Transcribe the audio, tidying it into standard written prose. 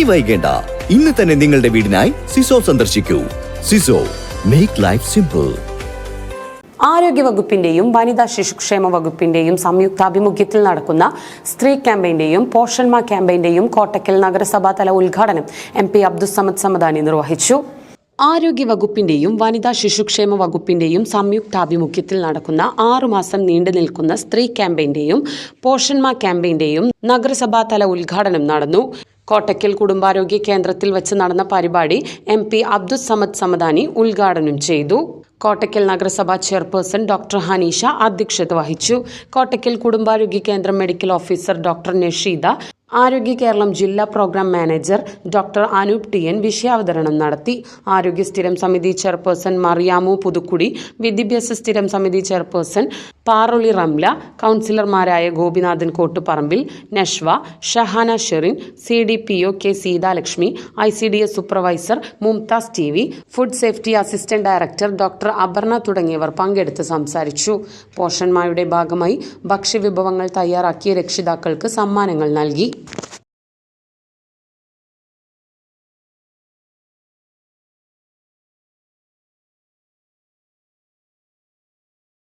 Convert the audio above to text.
ഇനി വൈകേണ്ട, ഇന്ന് തന്നെ നിങ്ങളുടെ വീടിനായി സിസോ സന്ദർശിക്കൂ. സിസോ, മേക്ക് ലൈഫ് സിമ്പിൾ. ആരോഗ്യവകുപ്പിന്റെയും വനിതാ ശിശുക്ഷേമ വകുപ്പിന്റെയും സംയുക്താഭിമുഖ്യത്തിൽ നടക്കുന്ന സ്ത്രീ ക്യാമ്പയിന്റെയും പോഷൺമ ക്യാമ്പയിന്റെയും കോട്ടക്കൽ നഗരസഭാ തല ഉദ്ഘാടനം MP അബ്ദുസ്സമദ് സമദാനി നിർവഹിച്ചു. ആരോഗ്യവകുപ്പിന്റെയും വനിതാ ശിശുക്ഷേമ വകുപ്പിന്റെയും സംയുക്താഭിമുഖ്യത്തിൽ നടക്കുന്ന 6 മാസം നീണ്ടു നിൽക്കുന്ന സ്ത്രീ ക്യാമ്പയിന്റെയും പോഷൺമ ക്യാമ്പയിന്റെയും നഗരസഭാ തല ഉദ്ഘാടനം നടന്നു. കോട്ടക്കൽ കുടുംബാരോഗ്യ കേന്ദ്രത്തിൽ വെച്ച് നടന്ന പരിപാടി MP അബ്ദുസ്സമദ് സമദാനി ഉദ്ഘാടനം ചെയ്തു. കോട്ടക്കൽ നഗരസഭാ ചെയർപേഴ്സൺ ഡോക്ടർ ഹനീഷ അധ്യക്ഷത വഹിച്ചു. കോട്ടക്കൽ കുടുംബാരോഗ്യ കേന്ദ്രം മെഡിക്കൽ ഓഫീസർ ഡോക്ടർ നഷീദ, ആരോഗ്യ കേരളം ജില്ലാ programme manager doctor Anoop TN വിഷയാവതരണം നടത്തി. ആരോഗ്യ സ്ഥിരം സമിതി ചെയർപേഴ്സൺ മറിയാമു പുതുക്കുടി, വിദ്യാഭ്യാസ സ്ഥിരം സമിതി ചെയർപേഴ്സൺ പാറൊളി റംല, കൗൺസിലർമാരായ Gopinathan Kottuparambil, Nashva, Shahana Sherin, CDPO K Seethalakshmi, ICDS supervisor Mumtaz TV, food safety assistant director doctor Aparna തുടങ്ങിയവർ പങ്കെടുത്ത് സംസാരിച്ചു. പോഷൺമയുടെ ഭാഗമായി ഭക്ഷ്യവിഭവങ്ങൾ തയ്യാറാക്കിയ രക്ഷിതാക്കൾക്ക് സമ്മാനങ്ങൾ നൽകി.